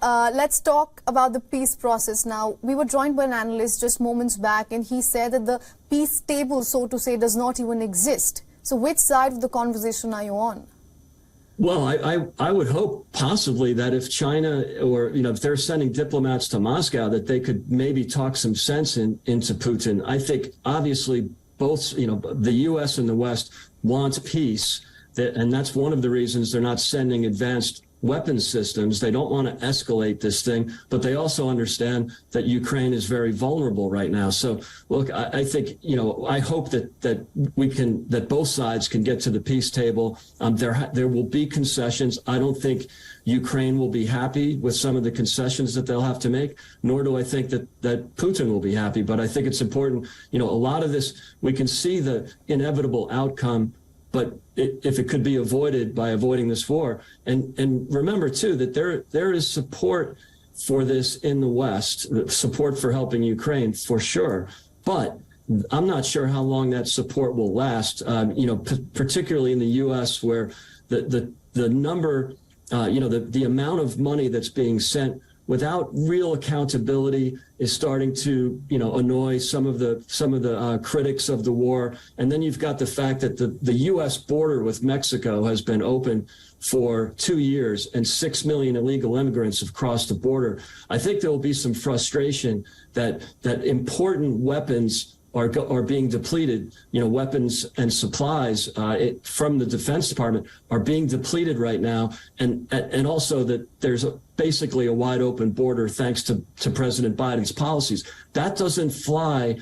Let's talk about the peace process now. We were joined by an analyst just moments back, and he said that the peace table, so to say, does not even exist. So which side of the conversation are you on? Well, I would hope possibly that if China or, if they're sending diplomats to Moscow, that they could maybe talk some sense into Putin. I think obviously both, the U.S. and the West want peace, and that's one of the reasons they're not sending advanced weapons systems. They don't want to escalate this thing, but they also understand that Ukraine is very vulnerable right now. So look, I think, I hope that both sides can get to the peace table. There will be concessions. I don't think Ukraine will be happy with some of the concessions that they'll have to make, nor do I think that Putin will be happy. But I think it's important, a lot of this, we can see the inevitable outcome, but if it could be avoided by avoiding this war. And remember, too, that there is support for this in the West, support for helping Ukraine, for sure. But I'm not sure how long that support will last, particularly in the U.S., where the number, the amount of money that's being sent without real accountability is starting to, annoy some of the critics of the war. And then you've got the fact that the U.S. border with Mexico has been open for 2 years and 6 million illegal immigrants have crossed the border. I think there will be some frustration that important weapons are being depleted. Weapons and supplies from the Defense Department are being depleted right now, and also that there's basically a wide open border thanks to President Biden's policies. That doesn't fly,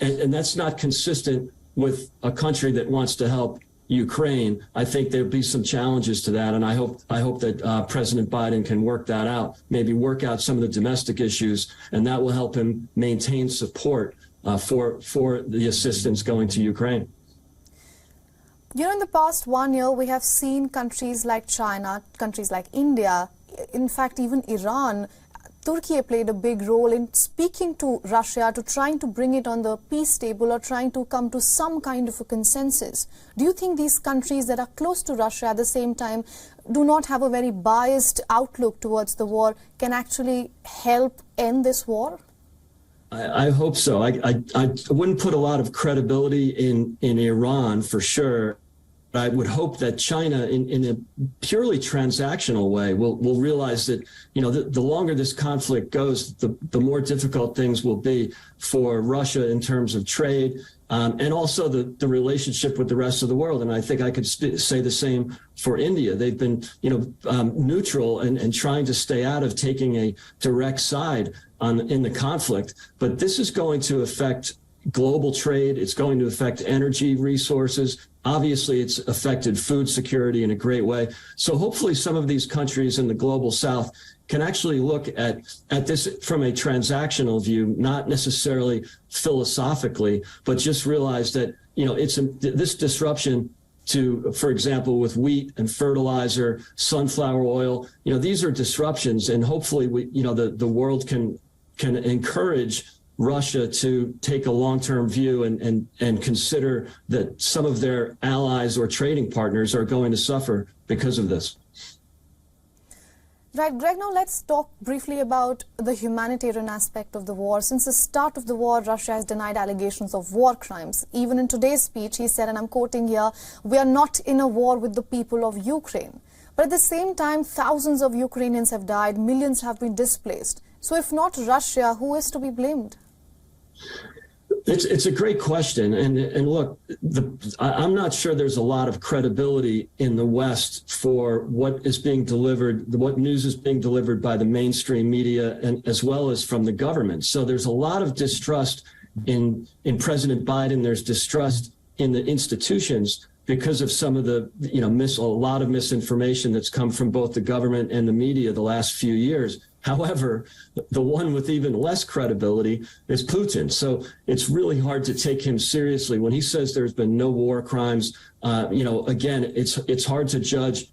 and that's not consistent with a country that wants to help Ukraine. I think there'll be some challenges to that, and I hope that President Biden can work that out, maybe work out some of the domestic issues, and that will help him maintain support for the assistance going to Ukraine. In the past 1 year, we have seen countries like China, countries like India, in fact, even Iran, Turkey played a big role in speaking to Russia, to trying to bring it on the peace table or trying to come to some kind of a consensus. Do you think these countries that are close to Russia at the same time do not have a very biased outlook towards the war can actually help end this war? I hope so. I wouldn't put a lot of credibility in Iran for sure. I would hope that China, in a purely transactional way, will realize that, the longer this conflict goes, the more difficult things will be for Russia in terms of trade, and also the relationship with the rest of the world. And I think I could say the same for India. They've been, neutral and trying to stay out of taking a direct side in the conflict. But this is going to affect global trade. It's going to affect energy resources. Obviously, it's affected food security in a great way. So hopefully some of these countries in the global south can actually look at this from a transactional view, not necessarily philosophically, but just realize that, this disruption to, for example, with wheat and fertilizer, sunflower oil, these are disruptions. And hopefully the world can encourage Russia to take a long-term view and consider that some of their allies or trading partners are going to suffer because of this. Right, Greg, now let's talk briefly about the humanitarian aspect of the war. Since the start of the war, Russia has denied allegations of war crimes. Even in today's speech, he said, and I'm quoting here, "We are not in a war with the people of Ukraine." But at the same time, thousands of Ukrainians have died, millions have been displaced. So if not Russia, who is to be blamed? It's a great question. And look, I'm not sure there's a lot of credibility in the West for what is being delivered, what news is being delivered by the mainstream media, and as well as from the government. So there's a lot of distrust in President Biden. There's distrust in the institutions because of some of the, a lot of misinformation that's come from both the government and the media the last few years. However, the one with even less credibility is Putin. So it's really hard to take him seriously when he says there's been no war crimes. Again, it's hard to judge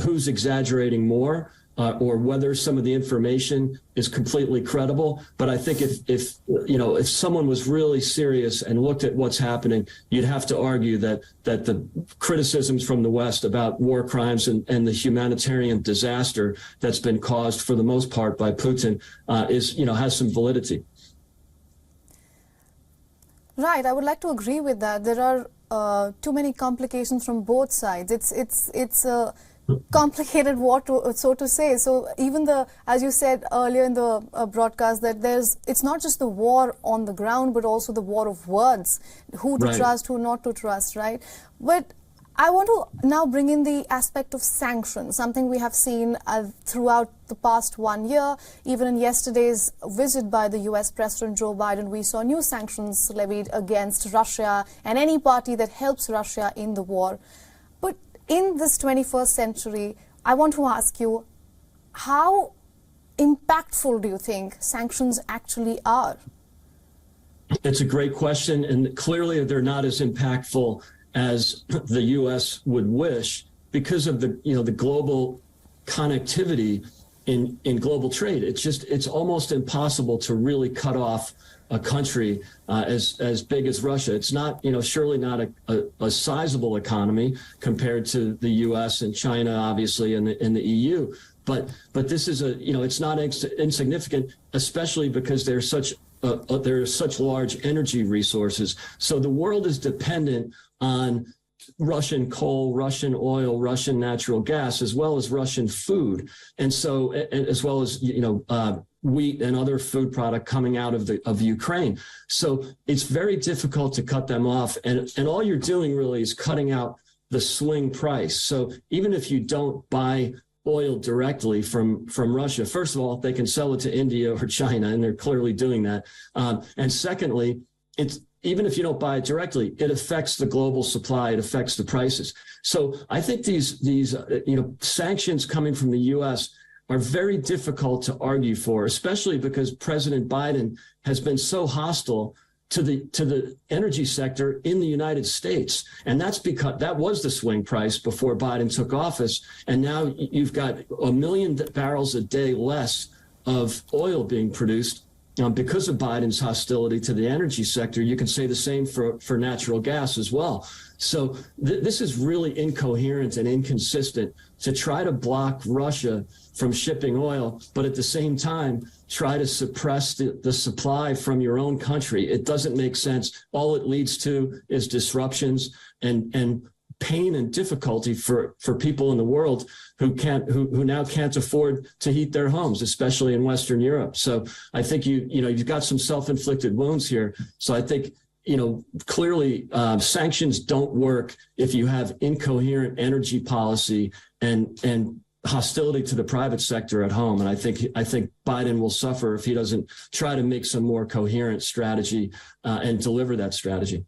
who's exaggerating more. or whether some of the information is completely credible. But I think if someone was really serious and looked at what's happening, you'd have to argue that the criticisms from the West about war crimes and the humanitarian disaster that's been caused for the most part by Putin has some validity. Right, I would like to agree with that. There are too many complications from both sides. It's a complicated war, so to say. So even as you said earlier in the broadcast, that it's not just the war on the ground, but also the war of words, who to trust, who not to trust, right? But I want to now bring in the aspect of sanctions, something we have seen throughout the past 1 year. Even in yesterday's visit by the US President Joe Biden, we saw new sanctions levied against Russia and any party that helps Russia in the war. But in this 21st century, I want to ask you, how impactful do you think sanctions actually are? It's a great question, and clearly they're not as impactful as the U.S. would wish because of the global connectivity in global trade. It's almost impossible to really cut off a country as big as Russia. It's not, surely not a sizable economy compared to the U.S. and China, obviously, and the EU. But this is it's not insignificant, especially because there are such large energy resources. So the world is dependent on Russian coal, Russian oil, Russian natural gas, as well as Russian food, and so as well as wheat and other food product coming out of Ukraine. So it's very difficult to cut them off, and all you're doing really is cutting out the swing price. So even if you don't buy oil directly from Russia, first of all, they can sell it to India or China, and they're clearly doing that. And secondly, even if you don't buy it directly, it affects the global supply. It affects the prices. So I think these sanctions coming from the U.S. are very difficult to argue for, especially because President Biden has been so hostile to the energy sector in the United States. And that's because that was the swing price before Biden took office. And now you've got 1 million barrels a day less of oil being produced because of Biden's hostility to the energy sector. You can say the same for natural gas as well. So this is really incoherent and inconsistent to try to block Russia from shipping oil, but at the same time, try to suppress the supply from your own country. It doesn't make sense. All it leads to is disruptions and pain and difficulty for people in the world who now can't afford to heat their homes, especially in Western Europe. So I think you've got some self-inflicted wounds here. So I think clearly sanctions don't work if you have incoherent energy policy and hostility to the private sector at home. And I think Biden will suffer if he doesn't try to make some more coherent strategy and deliver that strategy.